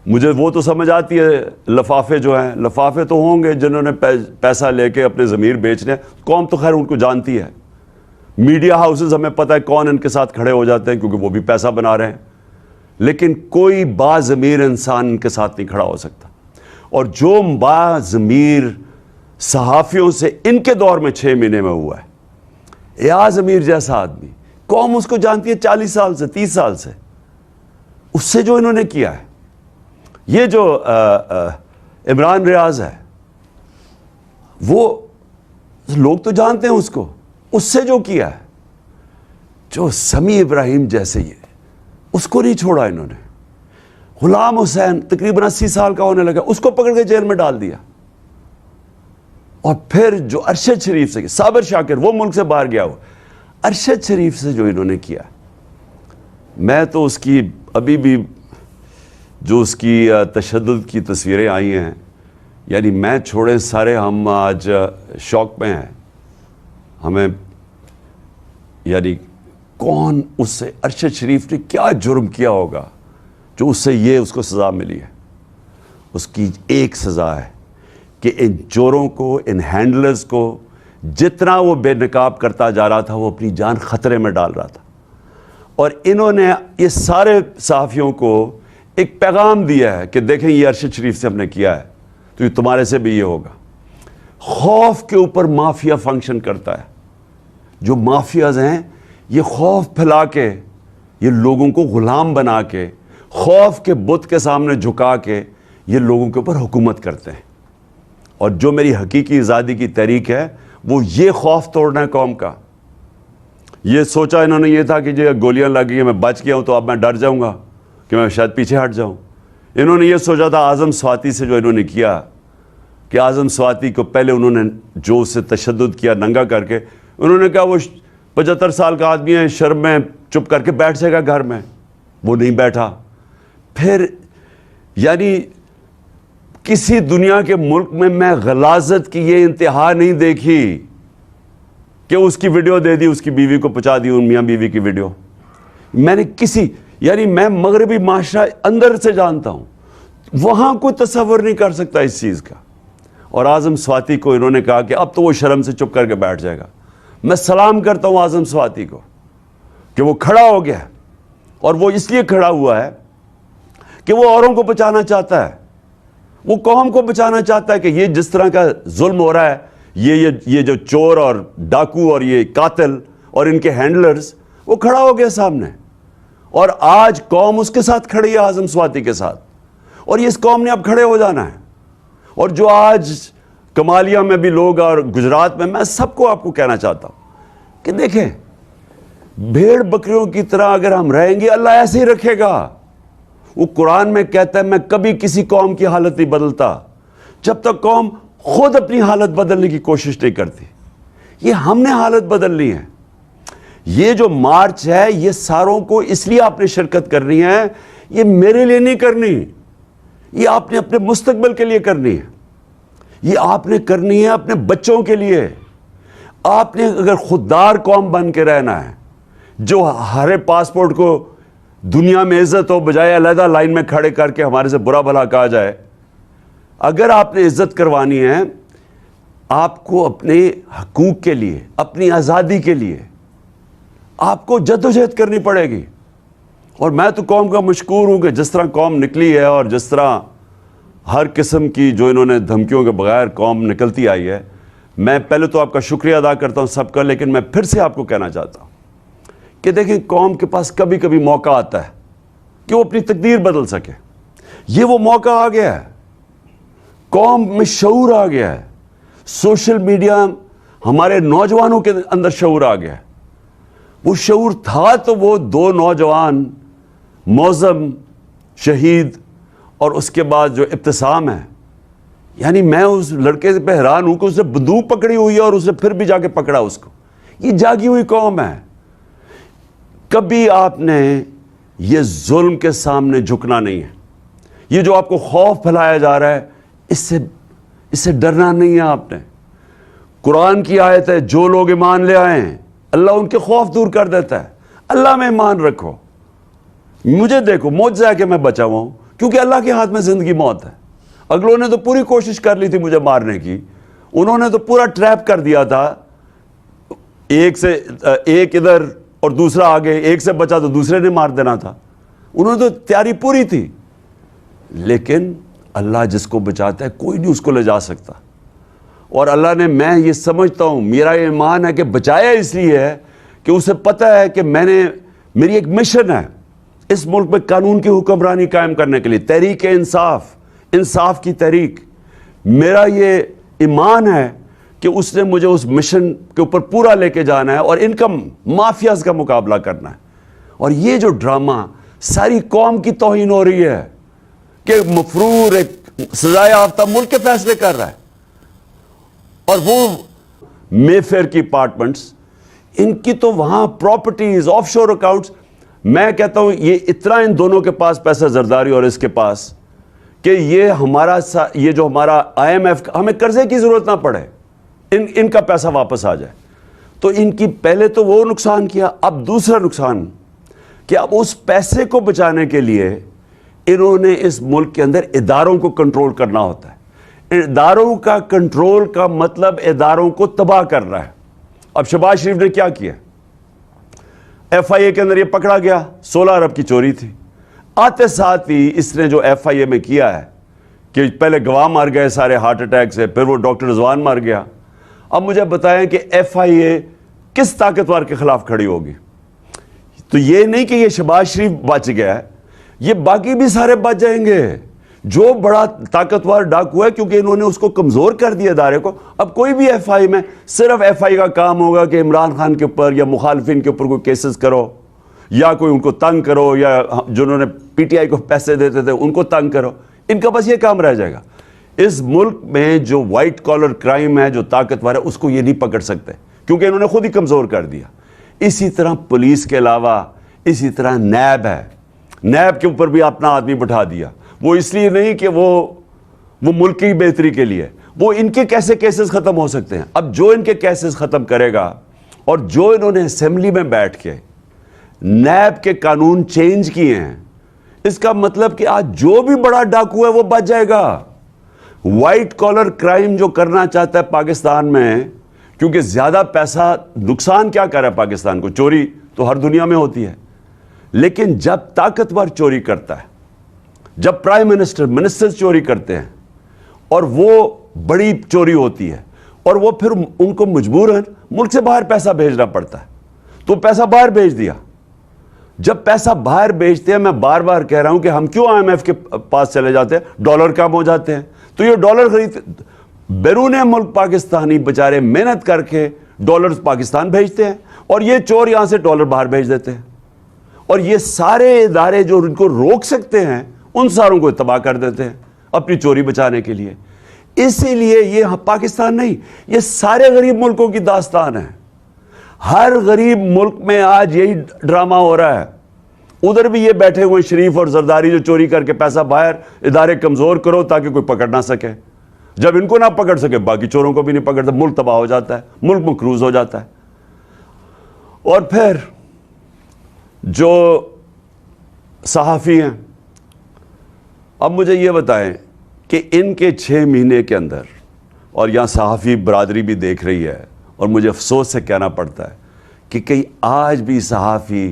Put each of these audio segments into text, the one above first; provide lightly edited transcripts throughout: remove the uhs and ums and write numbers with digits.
مجھے وہ تو سمجھ آتی ہے، لفافے جو ہیں، لفافے تو ہوں گے جنہوں نے پیسہ لے کے اپنے ضمیر بیچنے ہیں، قوم تو خیر ان کو جانتی ہے، میڈیا ہاؤسز ہمیں پتہ ہے کون ان کے ساتھ کھڑے ہو جاتے ہیں کیونکہ وہ بھی پیسہ بنا رہے ہیں، لیکن کوئی باضمیر انسان ان کے ساتھ نہیں کھڑا ہو سکتا۔ اور جو باضمیر صحافیوں سے ان کے دور میں 6 مہینے میں ہوا ہے، ایاز امیر جیسا آدمی، قوم اس کو جانتی ہے 40 سال سے، 30 سال سے، اس سے جو انہوں نے کیا ہے، یہ جو عمران ریاض ہے وہ لوگ تو جانتے ہیں اس کو، اس سے جو کیا ہے، جو سمیع ابراہیم جیسے یہ اس کو نہیں چھوڑا انہوں نے، غلام حسین تقریباً 80 سال کا ہونے لگا، اس کو پکڑ کے جیل میں ڈال دیا، اور پھر جو ارشد شریف سے، صابر شاکر وہ ملک سے باہر گیا ہو، ارشد شریف سے جو انہوں نے کیا، میں تو اس کی ابھی بھی جو اس کی تشدد کی تصویریں آئی ہیں، یعنی میں چھوڑے سارے ہم آج شوق میں ہیں، ہمیں یعنی کون اس سے، ارشد شریف نے کیا جرم کیا ہوگا جو اس سے یہ اس کو سزا ملی ہے؟ اس کی ایک سزا ہے کہ ان چوروں کو، ان ہینڈلرز کو جتنا وہ بے نقاب کرتا جا رہا تھا وہ اپنی جان خطرے میں ڈال رہا تھا، اور انہوں نے یہ سارے صحافیوں کو ایک پیغام دیا ہے کہ دیکھیں یہ ارشد شریف سے ہم نے کیا ہے تو یہ تمہارے سے بھی یہ ہوگا۔ خوف کے اوپر مافیا فنکشن کرتا ہے، جو مافیاز ہیں یہ خوف پھیلا کے، یہ لوگوں کو غلام بنا کے، خوف کے بت کے سامنے جھکا کے یہ لوگوں کے اوپر حکومت کرتے ہیں۔ اور جو میری حقیقی آزادی کی تحریک ہے وہ یہ خوف توڑنا ہے قوم کا۔ یہ سوچا انہوں نے یہ تھا کہ جو گولیاں لگ گئی ہیں میں بچ گیا ہوں تو اب میں ڈر جاؤں گا کہ میں شاید پیچھے ہٹ جاؤں۔ انہوں نے یہ سوچا تھا اعظم سواتی سے جو انہوں نے کیا کہ اعظم سواتی کو پہلے انہوں نے جو اس سے تشدد کیا ننگا کر کے، انہوں نے کہا وہ 75 سال کا آدمی ہے، شرم میں چپ کر کے بیٹھ جائے گا گھر میں، وہ نہیں بیٹھا۔ پھر یعنی کسی دنیا کے ملک میں غلاظت کی یہ انتہا نہیں دیکھی کہ اس کی ویڈیو دے دی، اس کی بیوی کو پہنچا دی، ان میاں بیوی کی ویڈیو۔ میں نے یعنی میں مغربی معاشرہ اندر سے جانتا ہوں، وہاں کوئی تصور نہیں کر سکتا اس چیز کا۔ اور اعظم سواتی کو انہوں نے کہا کہ اب تو وہ شرم سے چپ کر کے بیٹھ جائے گا۔ میں سلام کرتا ہوں اعظم سواتی کو کہ وہ کھڑا ہو گیا، اور وہ اس لیے کھڑا ہوا ہے کہ وہ اوروں کو بچانا چاہتا ہے، وہ قوم کو بچانا چاہتا ہے کہ یہ جس طرح کا ظلم ہو رہا ہے، یہ جو چور اور ڈاکو اور یہ قاتل اور ان کے ہینڈلرز، وہ کھڑا ہو گیا سامنے، اور آج قوم اس کے ساتھ کھڑی ہے، اعظم سواتی کے ساتھ، اور یہ اس قوم نے اب کھڑے ہو جانا ہے۔ اور جو آج کمالیہ میں بھی لوگ اور گجرات میں سب کو آپ کو کہنا چاہتا ہوں کہ دیکھیں بھیڑ بکریوں کی طرح اگر ہم رہیں گے اللہ ایسے ہی رکھے گا۔ وہ قرآن میں کہتا ہے میں کبھی کسی قوم کی حالت نہیں بدلتا جب تک قوم خود اپنی حالت بدلنے کی کوشش نہیں کرتی۔ یہ ہم نے حالت بدلنی ہے۔ یہ جو مارچ ہے یہ ساروں کو اس لیے آپ نے شرکت کرنی ہے، یہ میرے لیے نہیں کرنی، یہ آپ نے اپنے مستقبل کے لیے کرنی ہے، یہ آپ نے کرنی ہے اپنے بچوں کے لیے۔ آپ نے اگر خوددار قوم بن کے رہنا ہے جو ہر پاسپورٹ کو دنیا میں عزت ہو بجائے علیحدہ لائن میں کھڑے کر کے ہمارے سے برا بھلا کہا جائے، اگر آپ نے عزت کروانی ہے آپ کو اپنے حقوق کے لیے، اپنی آزادی کے لیے آپ کو جدوجہد کرنی پڑے گی۔ اور میں تو قوم کا مشکور ہوں کہ جس طرح قوم نکلی ہے اور جس طرح ہر قسم کی جو انہوں نے دھمکیوں کے بغیر قوم نکلتی آئی ہے، میں پہلے تو آپ کا شکریہ ادا کرتا ہوں سب کا، لیکن میں پھر سے آپ کو کہنا چاہتا ہوں کہ دیکھیں قوم کے پاس کبھی کبھی موقع آتا ہے کہ وہ اپنی تقدیر بدل سکے۔ یہ وہ موقع آ گیا ہے، قوم میں شعور آ گیا ہے، سوشل میڈیا ہمارے نوجوانوں کے اندر شعور آ گیا ہے۔ وہ شعور تھا تو وہ 2 نوجوان معظم شہید اور اس کے بعد جو ابتسام ہے، یعنی میں اس لڑکے پہ حیران ہوں کہ اس نے بندوق پکڑی ہوئی ہے اور اس نے پھر بھی جا کے پکڑا اس کو۔ یہ جاگی ہوئی قوم ہے۔ کبھی آپ نے یہ ظلم کے سامنے جھکنا نہیں ہے۔ یہ جو آپ کو خوف پھیلایا جا رہا ہے اس سے ڈرنا نہیں ہے آپ نے۔ قرآن کی آیت ہے جو لوگ ایمان لے آئے ہیں اللہ ان کے خوف دور کر دیتا ہے۔ اللہ میں ایمان رکھو، مجھے دیکھو، معجزہ ہے کہ میں بچا ہوا ہوں، کیونکہ اللہ کے ہاتھ میں زندگی موت ہے. اگلوں نے تو پوری کوشش کر لی تھی مجھے مارنے کی, انہوں نے تو پورا ٹریپ کر دیا تھا, ایک ادھر اور دوسرا آگے, ایک سے بچا تو دوسرے نے مار دینا تھا, انہوں نے تو تیاری پوری تھی. لیکن اللہ جس کو بچاتا ہے کوئی نہیں اس کو لے جا سکتا. اور اللہ نے, میں یہ سمجھتا ہوں, میرا ایمان ہے کہ بچایا اس لیے ہے کہ اسے پتہ ہے کہ میری ایک مشن ہے اس ملک میں قانون کی حکمرانی قائم کرنے کے لیے, تحریک انصاف کی تحریک. میرا یہ ایمان ہے کہ اس نے مجھے اس مشن کے اوپر پورا لے کے جانا ہے اور ان کا مافیاز کا مقابلہ کرنا ہے. اور یہ جو ڈرامہ ساری قوم کی توہین ہو رہی ہے کہ مفرور ایک سزائے یافتہ ملک کے فیصلے کر رہا ہے, اور وہ مے فیئر کی اپارٹمنٹس, ان کی تو وہاں پراپرٹیز, آف شور اکاؤنٹس, میں کہتا ہوں یہ اتنا ان دونوں کے پاس پیسہ, زرداری اور اس کے پاس, کہ یہ جو ہمارا IMF, ہمیں قرضے کی ضرورت نہ پڑے, ان کا پیسہ واپس آ جائے. تو ان کی پہلے تو وہ نقصان کیا, اب دوسرا نقصان کہ اب اس پیسے کو بچانے کے لیے انہوں نے اس ملک کے اندر اداروں کو کنٹرول کرنا ہوتا ہے. اداروں کا کنٹرول کا مطلب اداروں کو تباہ کرنا ہے. اب شہباز شریف نے کیا کیا, FIA کے اندر یہ پکڑا گیا, 16 ارب کی چوری تھی. آتے ساتھ ہی اس نے جو FIA میں کیا ہے کہ پہلے گواہ مار گئے سارے ہارٹ اٹیک سے, پھر وہ ڈاکٹر رضوان مار گیا. اب مجھے بتائیں کہ FIA کس طاقتور کے خلاف کھڑی ہوگی؟ تو یہ نہیں کہ یہ شہباز شریف بچ گیا ہے, یہ باقی بھی سارے بچ جائیں گے. جو بڑا طاقتور ڈاکو ہے, کیونکہ انہوں نے اس کو کمزور کر دیا ادارے کو. اب کوئی بھی FIA میں صرف FIA کا کام ہوگا کہ عمران خان کے اوپر یا مخالفین کے اوپر کوئی کیسز کرو, یا کوئی ان کو تنگ کرو, یا جنہوں نے PTI کو پیسے دیتے تھے ان کو تنگ کرو. ان کا بس یہ کام رہ جائے گا. اس ملک میں جو وائٹ کالر کرائم ہے, جو طاقتور ہے, اس کو یہ نہیں پکڑ سکتے کیونکہ انہوں نے خود ہی کمزور کر دیا. اسی طرح پولیس کے علاوہ اسی طرح نیب ہے, نیب کے اوپر بھی اپنا آدمی بٹھا دیا. وہ اس لیے نہیں کہ وہ ملک کی بہتری کے لیے, وہ ان کے کیسے کیسز ختم ہو سکتے ہیں. اب جو ان کے کیسز ختم کرے گا, اور جو انہوں نے اسمبلی میں بیٹھ کے نیب کے قانون چینج کیے ہیں, اس کا مطلب کہ آج جو بھی بڑا ڈاکو ہے وہ بچ جائے گا. وائٹ کالر کرائم جو کرنا چاہتا ہے پاکستان میں, کیونکہ زیادہ پیسہ نقصان کیا کر رہا ہے پاکستان کو, چوری تو ہر دنیا میں ہوتی ہے, لیکن جب طاقتور چوری کرتا ہے, جب پرائم منسٹر چوری کرتے ہیں, اور وہ بڑی چوری ہوتی ہے, اور وہ پھر ان کو مجبوراً ملک سے باہر پیسہ بھیجنا پڑتا ہے, تو پیسہ باہر بھیج دیا. جب پیسہ باہر بھیجتے ہیں, میں بار بار کہہ رہا ہوں کہ ہم کیوں IMF کے پاس چلے جاتے ہیں, ڈالر کم ہو جاتے ہیں, تو یہ ڈالر خرید, بیرون ملک پاکستانی بیچارے محنت کر کے ڈالرز پاکستان بھیجتے ہیں, اور یہ چور یہاں سے ڈالر باہر بھیج دیتے ہیں, اور یہ سارے ادارے جو ان کو روک سکتے ہیں ان ساروں کو تباہ کر دیتے ہیں اپنی چوری بچانے کے لیے. اسی لیے یہ پاکستان نہیں, یہ سارے غریب ملکوں کی داستان ہے. ہر غریب ملک میں آج یہی ڈرامہ ہو رہا ہے. ادھر بھی یہ بیٹھے ہوئے شریف اور زرداری جو چوری کر کے پیسہ باہر, ادارے کمزور کرو تاکہ کوئی پکڑ نہ سکے. جب ان کو نہ پکڑ سکے باقی چوروں کو بھی نہیں پکڑتا, ملک تباہ ہو جاتا ہے, ملک مقروض ہو جاتا ہے. اور پھر جو صحافی ہیں, اب مجھے یہ بتائیں کہ ان کے 6 مہینے کے اندر, اور یہاں صحافی برادری بھی دیکھ رہی ہے, اور مجھے افسوس سے کہنا پڑتا ہے کہ کئی آج بھی صحافی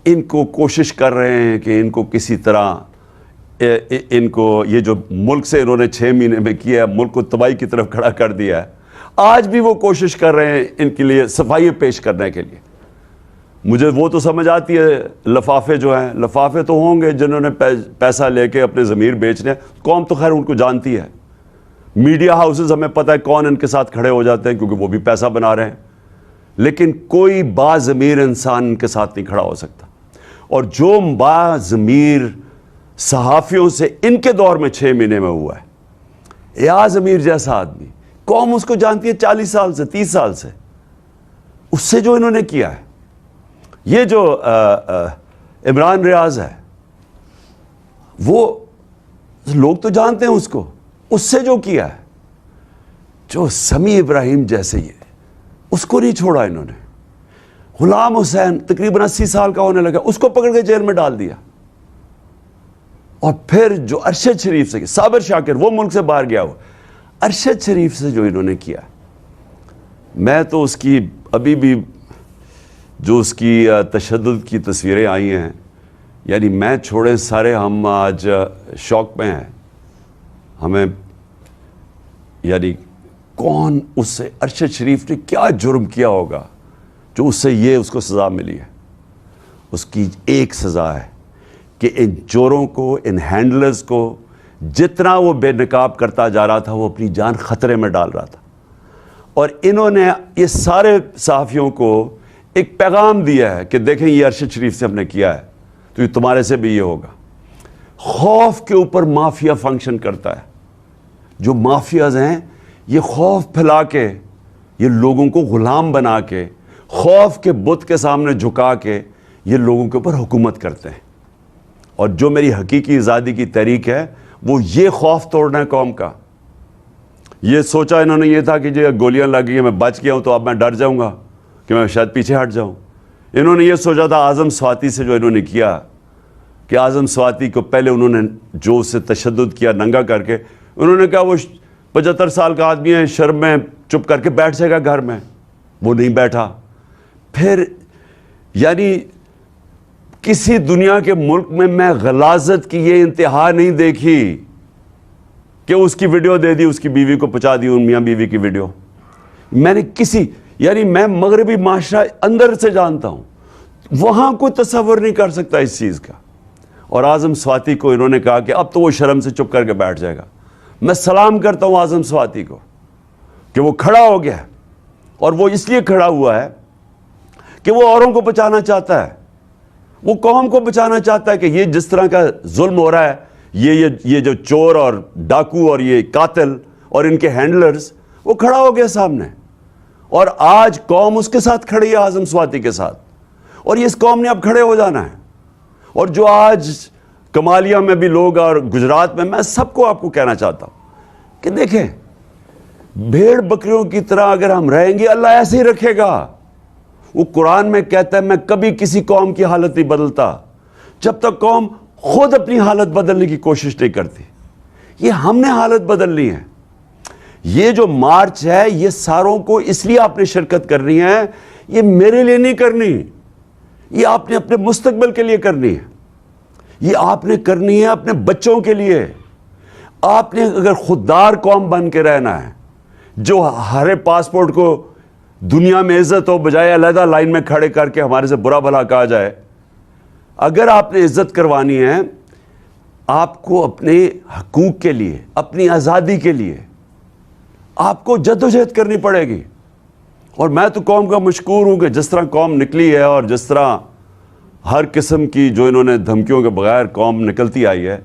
ان کو کوشش کر رہے ہیں کہ ان کو کسی طرح, ان کو یہ جو ملک سے انہوں نے 6 مہینے میں کیا ہے, ملک کو تباہی کی طرف کھڑا کر دیا ہے, آج بھی وہ کوشش کر رہے ہیں ان کے لیے صفائی پیش کرنے کے لیے. مجھے وہ تو سمجھ آتی ہے, لفافے جو ہیں, لفافے تو ہوں گے جنہوں نے پیسہ لے کے اپنے ضمیر بیچنے, قوم تو خیر ان کو جانتی ہے. میڈیا ہاؤسز ہمیں پتہ ہے کون ان کے ساتھ کھڑے ہو جاتے ہیں کیونکہ وہ بھی پیسہ بنا رہے ہیں, لیکن کوئی باضمیر انسان ان کے ساتھ نہیں کھڑا ہو سکتا. اور جو باضمیر صحافیوں سے ان کے دور میں 6 مہینے میں ہوا ہے, ایاز امیر جیسا آدمی, قوم اس کو جانتی ہے 40 سال سے, 30 سال سے. اس سے جو انہوں نے کیا ہے, یہ جو عمران ریاض ہے, وہ لوگ تو جانتے ہیں اس کو, اس سے جو کیا ہے, جو سمیع ابراہیم جیسے ہی ہے, اس کو نہیں چھوڑا انہوں نے. غلام حسین تقریباً 80 سال کا ہونے لگا, اس کو پکڑ کے جیل میں ڈال دیا. اور پھر جو ارشد شریف سے صابر شاکر وہ ملک سے باہر گیا ہوا, ارشد شریف سے جو انہوں نے کیا, میں تو اس کی ابھی بھی جو اس کی تشدد کی تصویریں آئی ہیں, یعنی میں چھوڑے سارے ہم آج شوق میں ہیں. ہمیں یعنی کون اس سے, ارشد شریف نے کیا جرم کیا ہوگا جو اس سے یہ اس کو سزا ملی ہے. اس کی ایک سزا ہے کہ ان چوروں کو, ان ہینڈلرز کو جتنا وہ بے نقاب کرتا جا رہا تھا وہ اپنی جان خطرے میں ڈال رہا تھا. اور انہوں نے یہ سارے صحافیوں کو ایک پیغام دیا ہے کہ دیکھیں یہ ارشد شریف سے ہم نے کیا ہے تو یہ تمہارے سے بھی یہ ہوگا. خوف کے اوپر مافیا فنکشن کرتا ہے. جو مافیاز ہیں یہ خوف پھیلا کے, یہ لوگوں کو غلام بنا کے, خوف کے بت کے سامنے جھکا کے یہ لوگوں کے اوپر حکومت کرتے ہیں. اور جو میری حقیقی آزادی کی تحریک ہے وہ یہ خوف توڑنا ہے قوم کا. یہ سوچا انہوں نے یہ تھا کہ جو گولیاں لگ گئی میں بچ گیا ہوں تو اب میں ڈر جاؤں گا کہ میں شاید پیچھے ہٹ جاؤں. انہوں نے یہ سوچا تھا اعظم سواتی سے جو انہوں نے کیا کہ اعظم سواتی کو پہلے انہوں نے جو اس سے تشدد کیا ننگا کر کے, انہوں نے کہا وہ 75 سال کا آدمی ہے, شرم میں چپ کر کے بیٹھ جائے گا گھر میں. وہ نہیں بیٹھا. پھر یعنی کسی دنیا کے ملک میں غلاظت کی یہ انتہا نہیں دیکھی کہ اس کی ویڈیو دے دی, اس کی بیوی کو پہنچا دی, ان میاں بیوی کی ویڈیو. میں نے یعنی میں مغربی معاشرہ اندر سے جانتا ہوں, وہاں کوئی تصور نہیں کر سکتا اس چیز کا. اور اعظم سواتی کو انہوں نے کہا کہ اب تو وہ شرم سے چپ کر کے بیٹھ جائے گا. میں سلام کرتا ہوں اعظم سواتی کو کہ وہ کھڑا ہو گیا, اور وہ اس لیے کھڑا ہوا ہے کہ وہ اوروں کو بچانا چاہتا ہے, وہ قوم کو بچانا چاہتا ہے کہ یہ جس طرح کا ظلم ہو رہا ہے, یہ جو چور اور ڈاکو اور یہ قاتل اور ان کے ہینڈلرز, وہ کھڑا ہو گیا سامنے. اور آج قوم اس کے ساتھ کھڑی ہے, اعظم سواتی کے ساتھ, اور یہ اس قوم نے اب کھڑے ہو جانا ہے. اور جو آج کمالیہ میں بھی لوگ اور گجرات میں سب کو آپ کو کہنا چاہتا ہوں کہ دیکھیں بھیڑ بکریوں کی طرح اگر ہم رہیں گے اللہ ایسے ہی رکھے گا. وہ قرآن میں کہتا ہے میں کبھی کسی قوم کی حالت نہیں بدلتا جب تک قوم خود اپنی حالت بدلنے کی کوشش نہیں کرتی. یہ ہم نے حالت بدلنی ہے. یہ جو مارچ ہے یہ ساروں کو اس لیے آپ نے شرکت کرنی ہے, یہ میرے لیے نہیں کرنی, یہ آپ نے اپنے مستقبل کے لیے کرنی ہے, یہ آپ نے کرنی ہے اپنے بچوں کے لیے. آپ نے اگر خوددار قوم بن کے رہنا ہے جو ہر پاسپورٹ کو دنیا میں عزت ہو بجائے علیحدہ لائن میں کھڑے کر کے ہمارے سے برا بھلا کہا جائے, اگر آپ نے عزت کروانی ہے آپ کو اپنے حقوق کے لیے, اپنی آزادی کے لیے آپ کو جدوجہد کرنی پڑے گی. اور میں تو قوم کا مشکور ہوں کہ جس طرح قوم نکلی ہے اور جس طرح ہر قسم کی جو انہوں نے دھمکیوں کے بغیر قوم نکلتی آئی ہے,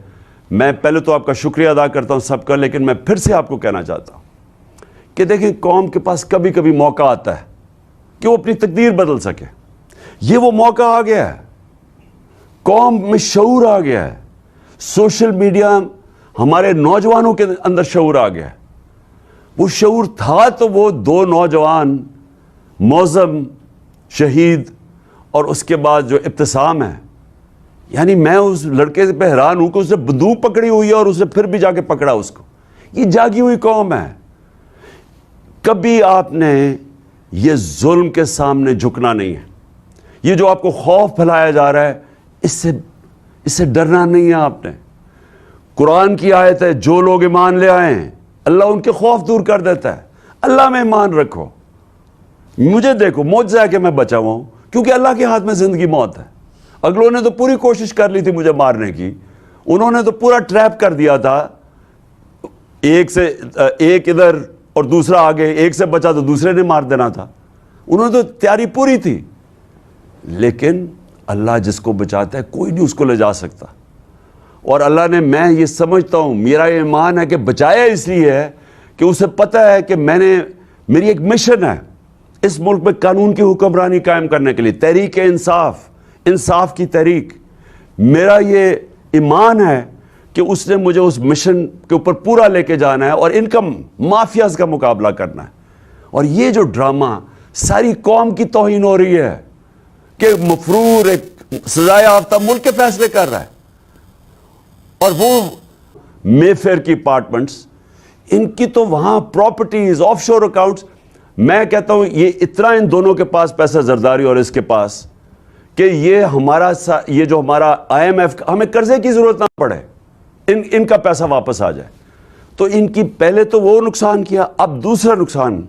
میں پہلے تو آپ کا شکریہ ادا کرتا ہوں سب کا, لیکن میں پھر سے آپ کو کہنا چاہتا ہوں کہ دیکھیں قوم کے پاس کبھی کبھی موقع آتا ہے کہ وہ اپنی تقدیر بدل سکے. یہ وہ موقع آ گیا ہے, قوم میں شعور آ گیا ہے, سوشل میڈیا ہمارے نوجوانوں کے اندر شعور آ گیا ہے. وہ شعور تھا تو وہ 2 نوجوان معظم شہید اور اس کے بعد جو ابتسام ہے, یعنی میں اس لڑکے پہ حیران ہوں کہ اس نے بندوق پکڑی ہوئی ہے اور اس نے پھر بھی جا کے پکڑا اس کو. یہ جاگی ہوئی قوم ہے. کبھی آپ نے یہ ظلم کے سامنے جھکنا نہیں ہے. یہ جو آپ کو خوف پھیلایا جا رہا ہے اس سے ڈرنا نہیں ہے آپ نے. قرآن کی آیت ہے جو لوگ ایمان لے آئے ہیں اللہ ان کے خوف دور کر دیتا ہے. اللہ میں ایمان رکھو. مجھے دیکھو معجزہ ہے کہ میں بچا ہوا ہوں کیونکہ اللہ کے ہاتھ میں زندگی موت ہے. اگلوں نے تو پوری کوشش کر لی تھی مجھے مارنے کی, انہوں نے تو پورا ٹریپ کر دیا تھا, ایک ادھر اور دوسرا آگے, ایک سے بچا تو دوسرے نے مار دینا تھا. انہوں نے تو تیاری پوری تھی, لیکن اللہ جس کو بچاتا ہے کوئی نہیں اس کو لے جا سکتا. اور اللہ نے, میں یہ سمجھتا ہوں, میرا یہ ایمان ہے کہ بچایا اس لیے ہے کہ اسے پتہ ہے کہ میری ایک مشن ہے اس ملک میں قانون کی حکمرانی قائم کرنے کے لیے, تحریک انصاف کی تحریک. میرا یہ ایمان ہے کہ اس نے مجھے اس مشن کے اوپر پورا لے کے جانا ہے اور ان کا مافیاز کا مقابلہ کرنا ہے. اور یہ جو ڈرامہ ساری قوم کی توہین ہو رہی ہے کہ مفرور ایک سزائے یافتہ ملک کے فیصلے کر رہا ہے, اور وہ مے فیئر کی اپارٹمنٹس، ان کی تو وہاں پراپرٹیز، آف شور اکاؤنٹس، میں کہتا ہوں یہ اتنا ان دونوں کے پاس پیسہ، زرداری اور اس کے پاس، کہ یہ جو ہمارا IMF، ہمیں قرضے کی ضرورت نہ پڑے، ان کا پیسہ واپس آ جائے. تو ان کی پہلے تو وہ نقصان کیا، اب دوسرا نقصان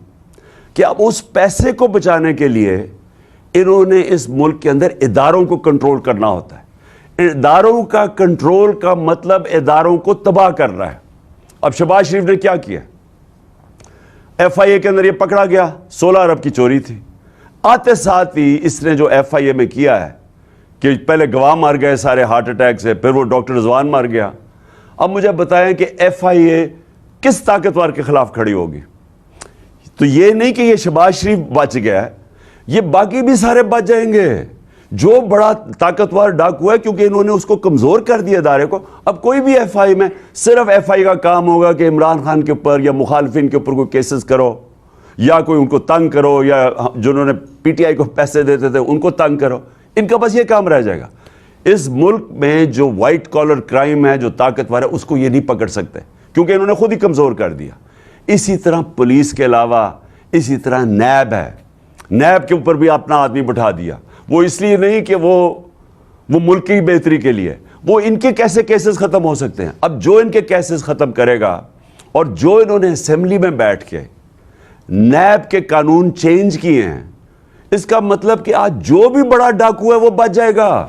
کہ اب اس پیسے کو بچانے کے لیے انہوں نے اس ملک کے اندر اداروں کو کنٹرول کرنا ہوتا ہے. اداروں کا کنٹرول کا مطلب اداروں کو تباہ کرنا ہے. اب شہباز شریف نے کیا کیا؟ FIA کے اندر یہ پکڑا گیا، 16 ارب کی چوری تھی. آتے ساتھ ہی اس نے جو FIA میں کیا ہے کہ پہلے گواہ مار گئے سارے ہارٹ اٹیک سے، پھر وہ ڈاکٹر رضوان مار گیا. اب مجھے بتائیں کہ FIA کس طاقتور کے خلاف کھڑی ہوگی؟ تو یہ نہیں کہ یہ شہباز شریف بچ گیا ہے، یہ باقی بھی سارے بچ جائیں گے. جو بڑا طاقتور ڈاکو ہے، کیونکہ انہوں نے اس کو کمزور کر دیا ادارے کو. اب کوئی بھی FIA میں صرف FIA کا کام ہوگا کہ عمران خان کے اوپر یا مخالفین کے اوپر کوئی کیسز کرو، یا کوئی ان کو تنگ کرو، یا جنہوں نے PTI کو پیسے دیتے تھے ان کو تنگ کرو. ان کا بس یہ کام رہ جائے گا. اس ملک میں جو وائٹ کالر کرائم ہے، جو طاقتور ہے، اس کو یہ نہیں پکڑ سکتے، کیونکہ انہوں نے خود ہی کمزور کر دیا. اسی طرح پولیس کے علاوہ اسی طرح نیب ہے. نیب کے اوپر بھی اپنا آدمی بٹھا دیا. وہ اس لیے نہیں کہ وہ ملک کی بہتری کے لیے، وہ ان کے کیسے کیسز ختم ہو سکتے ہیں. اب جو ان کے کیسز ختم کرے گا، اور جو انہوں نے اسمبلی میں بیٹھ کے نیب کے قانون چینج کیے ہیں، اس کا مطلب کہ آج جو بھی بڑا ڈاکو ہے وہ بچ جائے گا.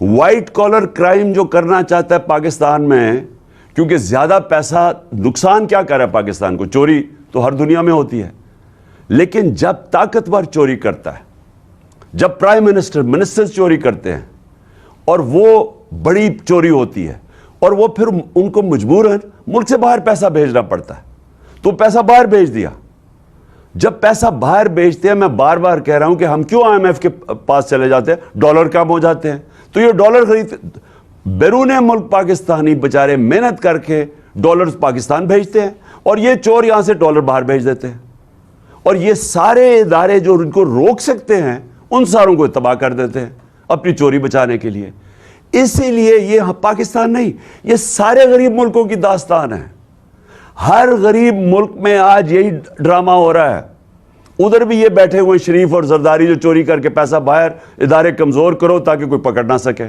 وائٹ کالر کرائم جو کرنا چاہتا ہے پاکستان میں، کیونکہ زیادہ پیسہ نقصان کیا کر رہا ہے پاکستان کو؟ چوری تو ہر دنیا میں ہوتی ہے، لیکن جب طاقتور چوری کرتا ہے، جب پرائم منسٹر چوری کرتے ہیں، اور وہ بڑی چوری ہوتی ہے، اور وہ پھر ان کو مجبوراً ملک سے باہر پیسہ بھیجنا پڑتا ہے، تو پیسہ باہر بھیج دیا. جب پیسہ باہر بھیجتے ہیں، میں بار بار کہہ رہا ہوں کہ ہم کیوں IMF کے پاس چلے جاتے ہیں؟ ڈالر کم ہو جاتے ہیں، تو یہ ڈالر خریدتے. بیرون ملک پاکستانی بیچارے محنت کر کے ڈالر پاکستان بھیجتے ہیں، اور یہ چور یہاں سے ڈالر باہر بھیج دیتے ہیں. اور یہ سارے ادارے جو ان کو روک سکتے ہیں، ان ساروں کو تباہ کر دیتے ہیں اپنی چوری بچانے کے لیے. اسی لیے یہ پاکستان نہیں، یہ سارے غریب ملکوں کی داستان ہے. ہر غریب ملک میں آج یہی ڈرامہ ہو رہا ہے. ادھر بھی یہ بیٹھے ہوئے شریف اور زرداری جو چوری کر کے پیسہ باہر، ادارے کمزور کرو تاکہ کوئی پکڑ نہ سکے.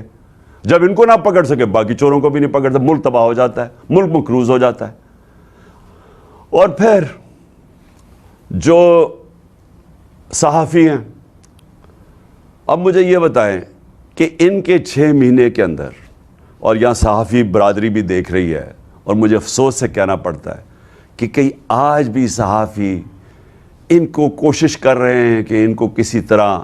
جب ان کو نہ پکڑ سکے، باقی چوروں کو بھی نہیں پکڑتا، ملک تباہ ہو جاتا ہے، ملک مقروض ہو جاتا ہے. اور پھر جو صحافی ہیں، اب مجھے یہ بتائیں کہ ان کے 6 مہینے کے اندر، اور یہاں صحافی برادری بھی دیکھ رہی ہے، اور مجھے افسوس سے کہنا پڑتا ہے کہ کئی آج بھی صحافی ان کو کوشش کر رہے ہیں کہ ان کو کسی طرح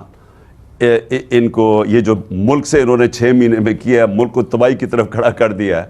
ان کو یہ جو ملک سے انہوں نے 6 مہینے میں کیا ہے، ملک کو تباہی کی طرف کھڑا کر دیا ہے.